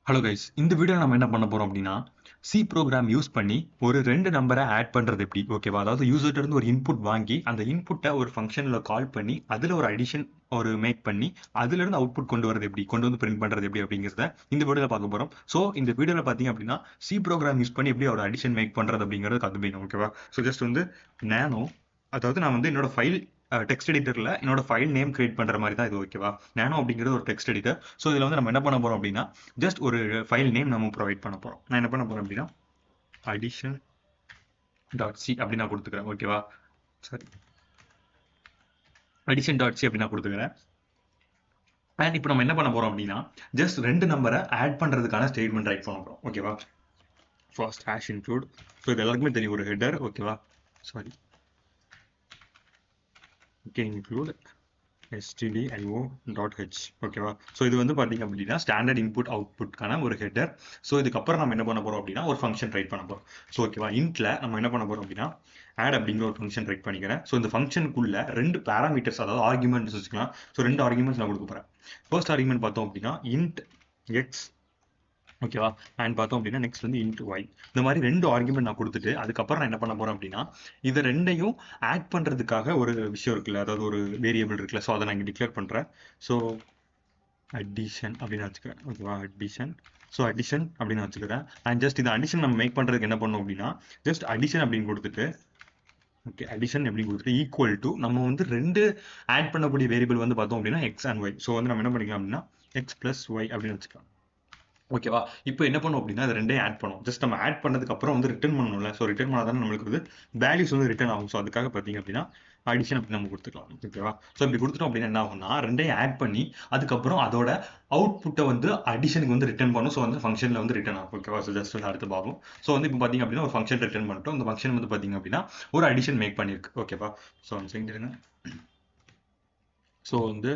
Hello guys, இந்த வீடியோல நம்ம என்ன பண்ண போறோம் அப்படின்னா, சி ப்ரோக்ராம் யூஸ் பண்ணி ஒரு 2 நம்பரை ஆட் பண்றது எப்படி? ஓகேவா? அதாவது யூசர்ட்ட இருந்து ஒரு இன்புட் வாங்கி, அந்த இன்புட்ட ஒரு ஃபங்ஷன்ல கால் பண்ணி, அதுல ஒரு அடிஷன் மேக் பண்ணி, அதுல இருந்து அவுட்புட் கொண்டு வரது எப்படி? கொண்டு வந்து பிரிண்ட் பண்றது எப்படி? அப்படிங்கிறத இந்த வீடியோல பார்க்க போறோம். சோ இந்த வீடியோல பார்த்தீங்க அப்படின்னா, சி ப்ரோக்ராம் யூஸ் பண்ணி எப்படி ஒரு அடிஷன் மேக் பண்றது அப்படிங்கிறத கத்துப்பீங்க. ஓகேவா? சோ ஜஸ்ட் வந்து நானோ, அதாவது நான் வந்து என்னோட ஃபைல் டெக்ஸ்ட் எடிட்டர்ல என்னோட ஃபைல் நேம் கிரியேட் பண்ற மாதிரி தான் இது. ஓகேவா? நானோ அப்படிங்கிறது ஒரு டெக்ஸ்ட் எடிட்டர். ஸோ இதில் வந்து நம்ம என்ன பண்ண போறோம் அப்படின்னா, ஜஸ்ட் ஒரு ஃபைல் நேம் நம்ம ப்ரொவைட் பண்ண போறோம். நான் என்ன பண்ண போறேன் அப்படின்னா, addition டாட் சி அப்படி நான் கொடுத்துக்கிறேன். ஓகேவா? சரி, addition டாட் சி அப்படி நான் கொடுத்துக்கிறேன். அண்ட் இப்போ நம்ம என்ன பண்ண போறோம் அப்படின்னா, ஜஸ்ட் 2 நம்பரை ஆட் பண்றதுக்கான ஸ்டேட்மெண்ட் ரைட் பண்ண போறோம். ஓகேவா? First hash include. ஸோ இது எல்லாருக்குமே தெரியும், ஒரு ஹெட்டர். ஓகேவா? Sorry, okay, include stdio.h. ஓகேவா? ஸோ இது வந்து பார்த்தீங்க அப்படின்னா ஸ்டாண்டர்ட் இன்புட் அவுட்புட்கான ஒரு ஹெட்டர். ஸோ இதுக்கப்புறம் நம்ம என்ன பண்ண போறோம் அப்படின்னா, ஒரு ஃபங்க்ஷன் ரைட் பண்ண போறோம். ஸோ ஓகேவா, இன்ட்ல நம்ம என்ன பண்ண போறோம் அப்படின்னா, ஆட் அப்படிங்கிற ஒரு ஃபங்க்ஷன் ரைட் பண்ணிக்கிறேன். ஸோ இந்த ஃபங்க்ஷனுக்குள்ள 2 பேராமீட்டர்ஸ், அதாவது ஆர்குமெண்ட்ஸ் வச்சுக்கலாம். ஸோ 2 ஆர்குமெண்ட்ஸ் நான் கொடுக்க போறேன். ஃபர்ஸ்ட் ஆர்குமெண்ட் பார்த்தோம் அப்படின்னா int x. ஓகேவா? அண்ட் பார்த்தோம் அப்படின்னா நெக்ஸ்ட் வந்து இன்ட் ஒய். இந்த மாதிரி 2 ஆர்குமெண்ட் நான் கொடுத்துட்டு அதுக்கப்புறம் நான் என்ன பண்ண போறேன் அப்படின்னா, இதை ரெண்டையும் ஆட் பண்றதுக்காக ஒரு விஷயம் இருக்குல்ல, அதாவது ஒரு வேரியபிள் இருக்குல்ல. ஸோ அதை நான் இங்கே டிக்ளேர் பண்றேன். ஸோ அடிஷன் அப்படின்னு வச்சுக்கிறேன். ஓகேவா? அடிஷன். ஸோ அடிஷன் அப்படின்னு வச்சுக்கிறேன். அண்ட் ஜஸ்ட் இந்த அடிஷன் நம்ம மேக் பண்றதுக்கு என்ன பண்ணோம் அப்படின்னா, ஜஸ்ட் அடிஷன் அப்படின்னு கொடுத்துட்டு, ஓகே, அடிஷன் எப்படி கொடுத்துட்டு ஈக்குவல் டு நம்ம வந்து 2 ஆட் பண்ணக்கூடிய வேரியபிள் வந்து பார்த்தோம் அப்படின்னா எக்ஸ் அண்ட் ஒய். ஸோ வந்து நம்ம என்ன பண்ணிக்கலாம் அப்படின்னா, எக்ஸ் பிளஸ் ஒய் அப்படின்னு வச்சுக்கலாம். ஓகேவா? இப்போ என்ன பண்ணும் அப்படின்னா, அது ரெண்டையும் ஆட் பண்ணும். ஜஸ்ட் நம்ம ஆட் பண்ணதுக்கு அப்புறம் வந்து ரிட்டர்ன் பண்ணணும்ல. ஸோ ரிட்டர்ன் பண்ணா தானே நம்மளுக்கு வந்து வேல்யூஸ் வந்து ரிட்டர்ன் ஆகும். ஸோ அதுக்காக பார்த்தீங்க அப்படின்னா அடிஷன் அப்படி நம்ம கொடுத்துக்கலாம். ஓகேவா? ஸோ இப்படி கொடுத்துட்டோம் அப்படின்னா என்ன ஆகும்னா, ரெண்டையும் ஆட் பண்ணி அதுக்கப்புறம் அதோட அவுட்புட்டை வந்து அடிஷனுக்கு வந்து ரிட்டர்ன் பண்ணும். ஸோ வந்து ஃபங்க்ஷனில் வந்து ரிட்டர்ன் ஆகும். ஓகேவா? ஸோ ஜஸ்ட் வந்து அடுத்து பார்ப்போம். ஸோ வந்து இப்போ பார்த்தீங்க அப்படின்னா ஒரு ஃபங்க்ஷன் ரிட்டர்ன் பண்ணிட்டோம். இந்த ஃபங்க்ஷன் வந்து பார்த்தீங்க அப்படின்னா ஒரு அடிஷன் மேக் பண்ணியிருக்கு. ஓகேவா? ஸோ வந்து ஸோ வந்து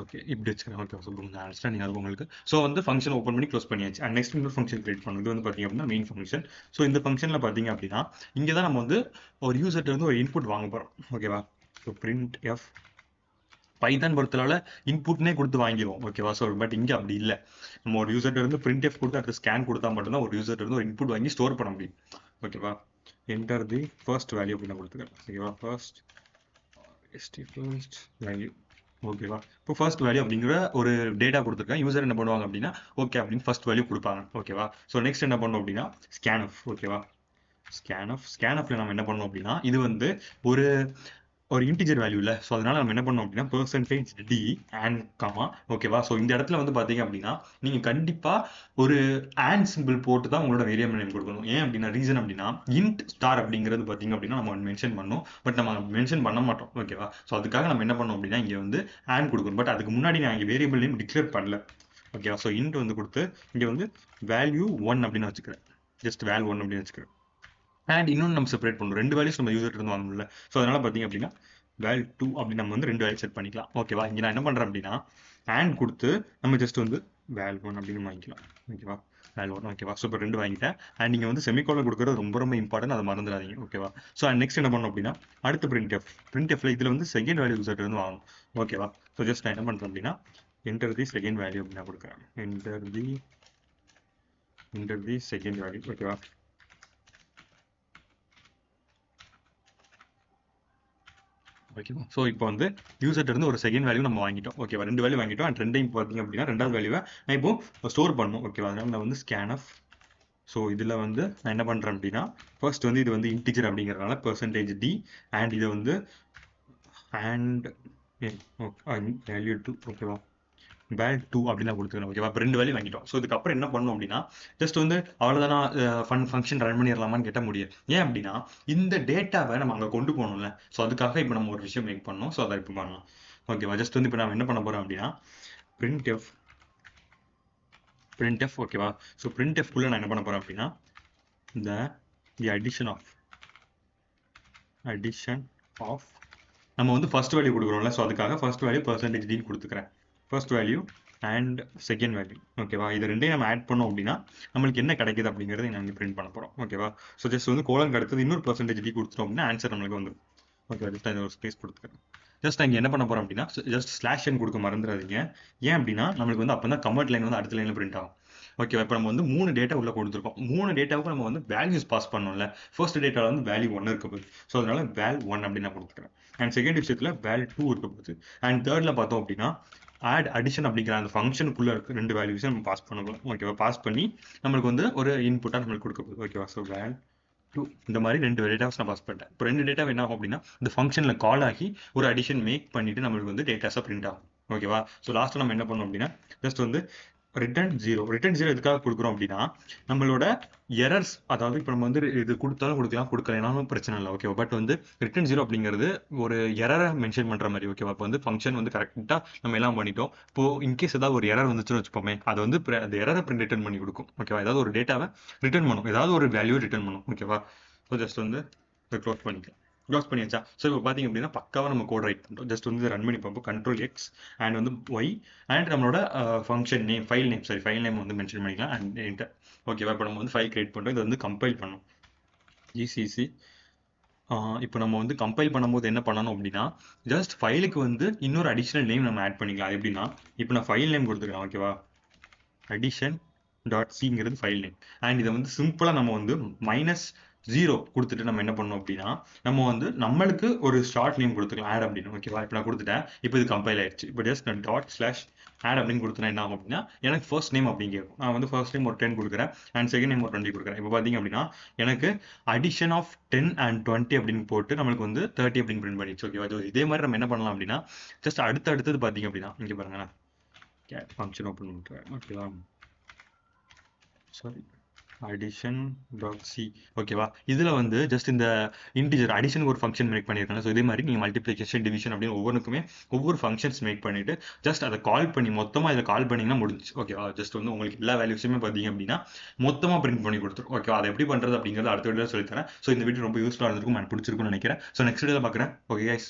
ஓகே, இப்படி வச்சுக்கிறேன். ஓகே, ஸோ அண்டர்ஸ்டாண்டிங் ஆகும் உங்களுக்கு. ஸோ வந்து ஃபங்க்ஷன் ஓப்பன் பண்ணி க்ளோஸ் பண்ணியாச்சு. அண்ட் நெக்ஸ்ட் இன்னொரு ஃபங்க்ஷன் கிரியேட் பண்ணணும். இது வந்து பார்த்தீங்க அப்படின்னா மெயின் ஃபங்க்ஷன். ஸோ இந்த ஃபங்க்ஷனில் பார்த்தீங்க அப்படின்னா இங்கே தான் நம்ம வந்து ஒரு யூசர்ட்ட இருந்து ஒரு இன்புட் வாங்க போகிறோம். ஓகேவா? So print F. பைதான் பொறுத்தளவுல இன்புட்னே கொடுத்து வாங்கிடுவோம். ஓகேவா? ஸோ பட் இங்கே அப்படி இல்லை. நம்ம ஒரு யூசர்ட்ட இருந்து பிரிண்ட் எஃப் கொடுத்து அடுத்து ஸ்கேன் கொடுத்தா மட்டும்தான் ஒரு யூசர்ட்ட இருந்து ஒரு இன்புட் வாங்கி ஸ்டோர் பண்ண முடியும். ஓகேவா? என்டர் தி ஃபர்ஸ்ட் வேல்யூ அப்படின்னு கொடுத்துக்கிறேன். ஓகேவா? First value. ஓகேவா? இப்போ ஃபர்ஸ்ட் வேல்யூ அப்படிங்கிற ஒரு டேட்டா கொடுத்துருக்கேன். யூசர் என்ன பண்ணுவாங்க அப்படின்னா, ஓகே அப்படின்னு ஃபர்ஸ்ட் வேல்யூ கொடுப்பாங்க. ஓகேவா? ஸோ நெக்ஸ்ட் என்ன பண்ணணும் அப்படின்னா ஸ்கேன்எஃப். ஓகேவா? ஸ்கேன்எஃப்ல நம்ம என்ன பண்ணணும் அப்படின்னா, இது வந்து ஒரு ஒரு இன்டிஜர் வேல்யூ இல்லை. ஸோ அதனால நம்ம என்ன பண்ணோம் அப்படின்னா பெர்சன்டேஜ் டி அண்ட் கமா. ஓகேவா? ஸோ இந்த இடத்துல வந்து பார்த்தீங்க அப்படின்னா நீங்கள் கண்டிப்பாக ஒரு ஆண்ட் சிம்பிள் போட்டு தான் உங்களோட வேரியபிள் நேம் கொடுக்கணும். ஏன் அப்படின்னா ரீசன் அப்படின்னா இன்ட் ஸ்டார் அப்படிங்கிறது பார்த்தீங்க அப்படின்னா நம்ம மென்ஷன் பண்ணோம். பட் நம்ம மென்ஷன் பண்ண மாட்டோம். ஓகேவா? ஸோ அதுக்காக நம்ம என்ன பண்ணோம் அப்படின்னா இங்கே வந்து ஆண்ட் கொடுக்கணும். பட் அதுக்கு முன்னாடி நான் இங்கே வேரியபிள் நேம் டிக்ளேர் பண்ணல. ஓகேவா? ஸோ இன்ட் வந்து கொடுத்து இங்கே வந்து வேல்யூ 1 அப்படின்னு வச்சுக்கிறேன். ஜஸ்ட் வேல்யூ 1 அப்படின்னு வச்சுக்கிறேன். அண்ட் இன்னொன்று நம்ம செப்பரேட் பண்ணணும். 2 வேல்யூஸ் நம்ம யூசர் இருந்து வாங்கணும்ல. ஸோ அதனால பார்த்தீங்க அப்படின்னா வேல் 2 அப்படி நம்ம வந்து 2 வேல்யூ செட் பண்ணிக்கலாம். ஓகேவா? இங்கே நான் என்ன பண்ணுறேன் அப்படின்னா அண்ட் கொடுத்து நம்ம ஜஸ்ட் வந்து வேல் 1 அப்படின்னு வாங்கிக்கலாம். ஓகேவா? வேல் 1. ஓகேவா? ஸோ இப்போ 2 வாங்கிட்டேன். அண்ட் நீங்கள் வந்து செமிகோலன் கொடுக்குறது ரொம்ப ரொம்ப இம்பார்ட்டன்ட், அதை மறந்துடாதீங்க. ஓகேவா? ஸோ நெக்ஸ்ட் என்ன பண்ணணும் அப்படின்னா அடுத்து பிரிண்ட் எஃப்ல இதில் வந்து செகண்ட் வேல்யூ யூசர் இருந்து வாங்கணும். ஓகேவா? ஸோ ஜஸ்ட் நான் என்ன பண்ணுறேன் அப்படின்னா என்டர் தி செகண்ட் வேல்யூ அப்படின்னு நான் கொடுக்குறேன். Enter the second value. ஓகேவா? ஓகேவா? ஸோ இப்போ வந்து யூசர்ட்ட இருந்து ஒரு செகண்ட் வேல்யூ நம்ம வாங்கிட்டோம். ஓகேவா? 2 வேல்யூ வாங்கிட்டோம். அண்ட் ரெண்டையும் பார்த்தீங்க அப்படின்னா ரெண்டாவது வேல்யூவை நான் இப்போ ஸ்டோர் பண்ணணும். ஓகேவா? அதனால நான் வந்து ஸ்கேன்எஃப். ஸோ இதில் வந்து நான் என்ன பண்ணுறேன் அப்படின்னா ஃபர்ஸ்ட் வந்து இது வந்து இன்டிஜர் அப்படிங்கிறதுனால பெர்சன்டேஜ் டி அண்ட் இதை வந்து அண்ட் வேல்யூ 2. ஓகேவா? வேல் 2 அப்படின்னு கொடுத்துக்கணும். ஓகேவா? இப்போ 2 வேல்யூ வாங்கிட்டோம். ஸோ இதுக்கப்புறம் என்ன பண்ணணும் அப்படின்னா ஜஸ்ட் வந்து அவ்வளோதானா ஃபங்க்ஷன் ரன் பண்ணிடலாமான்னு கேட்ட முடியாது. ஏன் அப்படின்னா இந்த டேட்டாவை நம்ம அங்கே கொண்டு போகணும்ல. ஸோ அதுக்காக இப்போ நம்ம ஒரு விஷயம் மேக் பண்ணோம். ஸோ அதை இப்போ பண்ணலாம். ஓகேவா? ஜஸ்ட் வந்து இப்போ நம்ம என்ன பண்ண போகிறோம் அப்படின்னா பிரிண்ட் எஃப். ஓகேவா? ஸோ பிரிண்ட் எஃப்குள்ளே நான் என்ன பண்ண போகிறேன் அப்படின்னா தி அடிஷன் ஆஃப் நம்ம வந்து ஃபர்ஸ்ட் வேல்யூ கொடுக்குறோம்ல. ஸோ அதுக்காக ஃபர்ஸ்ட் வேல்யூ பெர்சன்டேஜ் டின்னு கொடுத்துக்கிறேன். First value and second value. ஓகேவா? இது ரெண்டையும் நம்ம ஆட் பண்ணோம் அப்படின்னா நம்மளுக்கு என்ன கிடைக்குது அப்படிங்கிறத நாங்கள் பிரிண்ட் பண்ண போகிறோம். ஓகேவா? ஸோ ஜஸ்ட் வந்து கோலன் அடுத்தது இன்னொரு பெர்சன்டேஜ் டி கொடுத்துட்டோம் அப்படின்னா ஆன்சர் நம்மளுக்கு வந்துடும். ஓகே, ஜஸ்ட் ஒரு ஸ்பேஸ் கொடுத்துக்கிறேன். ஜஸ்ட் இங்க என்ன பண்ண போறோம் அப்படின்னா ஜஸ்ட் ஸ்லாஷ் n கொடுக்க மறந்துடாதீங்க. ஏன் அப்படின்னா நம்மளுக்கு வந்து அப்பதான் கமெண்ட் லைன் வந்து அடுத்த லைன்ல பிரிண்ட் ஆகும். ஓகேவா? இப்போ நம்ம வந்து 3 டேட்டா உள்ள கொடுத்துருக்கோம். 3 டேட்டாவுக்கு நம்ம வந்து வேல்யூஸ் பாஸ் பண்ணோம்ல. ஃபர்ஸ்ட் டேட்டால வந்து வேல்யூ 1 இருக்க போகுது. ஸோ அதனால வேல் 1 அப்படின்னு நான் கொடுத்துக்கிறேன். அண்ட் செகண்ட் விஷயத்துல வேல் 2 இருக்க போகுது. அண்ட் தேர்ட்ல பார்த்தோம் அப்படின்னா ஆட் அடிஷன் அப்படிங்கிற அந்த ஃபங்க்ஷனுக்குள்ள இருக்க 2 வேல்யூஸை நம்ம பாஸ் பண்ணலாம். ஓகேவா? பாஸ் பண்ணி நம்மளுக்கு வந்து ஒரு இன்புட்டா நம்மளுக்கு கொடுக்க போகுது. ஓகேவா? ஸோ வேல் 2 இந்த மாதிரி 2 டேட்டாஸ் நான் பாஸ் பண்ணிட்டேன். இப்போ 2 டேட்டா என்ன ஆகும் அப்படின்னா இந்த ஃபங்க்ஷன்ல கால் ஆகி ஒரு அடிஷன் மேக் பண்ணிட்டு நம்மளுக்கு வந்து டேட்டாஸா பிரிண்ட் ஆகும். ஓகேவா? ஸோ லாஸ்ட் நம்ம என்ன பண்ணோம் அப்படின்னா ஜஸ்ட் வந்து ரிட்டர்ன் ஜீரோ எதுக்காக கொடுக்குறோம் அப்படின்னா நம்மளோட எரர்ஸ், அதாவது இப்போ நம்ம வந்து இது கொடுத்தாலும் கொடுக்கலாம் கொடுக்கலனாலும் பிரச்சனை இல்லை. ஓகேவா? பட் வந்து ரிட்டர்ன் ஜீரோ அப்படிங்கிறது ஒரு எரரை மென்ஷன் பண்ற மாதிரி. ஓகேவா? இப்போ வந்து ஃபங்க்ஷன் வந்து கரெக்டா நம்ம எல்லாம் பண்ணிட்டோம். இப்போ இன்கேஸ் ஏதாவது ஒரு எரர் வந்துச்சுன்னு வச்சுப்போமே, அதை வந்து அந்த எரரை ரிட்டர்ன் பண்ணி கொடுக்கும். ஓகேவா? ஏதாவது ஒரு டேட்டாவை ரிட்டர்ன் பண்ணும், ஏதாவது ஒரு வேல்யூ ரிட்டர்ன் பண்ணும். ஓகேவா? ஸோ ஜஸ்ட் வந்து க்ளோஸ் பண்ணிக்கலாம். க்ளோஸ் பண்ணியாச்சா? ஸோ இப்போ பார்த்தீங்க அப்படின்னா பக்காவாக நம்ம கோட் ரைட் பண்ணுறோம். ஜஸ்ட் வந்து ரன் பண்ணி பார்ப்போம். கண்ட்ரோல் எக்ஸ் அண்ட் வந்து ஒய் அண்ட் நம்மளோட ஃபங்க்ஷன் நேம் ஃபைல் நேம் வந்து மென்ஷன் பண்ணிக்கலாம் அண்ட் என்டர். ஓகேவா? இப்போ நம்ம வந்து ஃபைல் கிரியேட் பண்ணுறோம். இதை வந்து கம்பைல் பண்ணோம். ஜிசிசி இப்போ நம்ம வந்து கம்பைல் பண்ணும்போது என்ன பண்ணணும் அப்படின்னா ஜஸ்ட் ஃபைலுக்கு வந்து இன்னொரு அடிஷனல் நேம் நம்ம ஆட் பண்ணிக்கலாம். அது எப்படின்னா இப்போ நான் ஃபைல் நேம் கொடுத்துருக்கேன். ஓகேவா? அடிஷன் டாட் சிங்கிறது ஃபைல் நேம். அண்ட் இதை வந்து சிம்பிளா நம்ம வந்து -0 கொடுத்துட்டு நம்ம என்ன பண்ணோம் அப்படின்னா நம்ம வந்து நம்மளுக்கு ஒரு ஷார்ட் நேம் கொடுத்துக்கலாம், ஆட் அப்படின்னு. ஓகேவா? இப்போ நான் கொடுத்துட்டேன். இப்போ இது கம்பைல் ஆயிடுச்சு. இப்போ ஜஸ்ட் நான் டாட் ஸ்லாஷ் ஆட் அப்படின்னு கொடுத்தா என்ன ஆகும் அப்படின்னா எனக்கு ஃபர்ஸ்ட் நேம் அப்படின்னு கேட்கும். நான் வந்து ஃபர்ஸ்ட் நேம் ஒரு 10 கொடுக்குறேன் அண்ட் செகண்ட் நேம் ஒரு 20 கொடுக்குறேன். இப்போ பார்த்தீங்க அப்படின்னா எனக்கு அடிஷன் ஆஃப் 10 அண்ட் 20 அப்படின்னு போட்டு நம்மளுக்கு வந்து 30 அப்படின்னு பிரிண்ட் பண்ணிடுச்சு. ஓகேவா? இதே மாதிரி நம்ம என்ன பண்ணலாம் அப்படின்னா ஜஸ்ட் அடுத்தது பார்த்தீங்க அப்படின்னா இங்கே பாருங்க, நான் ஃபங்க்ஷன் ஓப்பன் பண்ணுறேன். ஓகேவா? Sorry, addition dot C. ஓகேவா? இதுல வந்து ஜஸ்ட் இந்த இன்டிஜர் அடிஷனுக்கு ஒரு ஃபங்க்ஷன் மேக் பண்ணியிருக்காங்க. ஸோ இதே மாதிரி நீங்க மல்டிப்ளிகேஷன் டிவிஷன் அப்படின்னு ஒவ்வொன்றுக்குமே ஒவ்வொரு ஃபங்க்ஷன்ஸ் மேக் பண்ணிட்டு ஜஸ்ட் அதை கால் பண்ணி மொத்தமா இதை கால் பண்ணீங்கன்னா முடிஞ்சு. ஓகேவா? ஜஸ்ட் வந்து உங்களுக்கு எல்லா வேல்யூஸுமே பார்த்தீங்க அப்படின்னா மொத்தமா பிரிண்ட் பண்ணி கொடுத்துரும். ஓகேவா? அதை எப்படி பண்றது அப்படிங்கிறது அடுத்த வீடியோ சொல்லித்தரேன். ஸோ இந்த வீடியோ ரொம்ப யூஸ்ஃபுல்லாக இருந்திருக்கும், நான் பிடிச்சிருக்கும்னு நினைக்கிறேன். ஸோ நெக்ஸ்ட் வீடியோவில் பார்க்குறேன். Okay guys.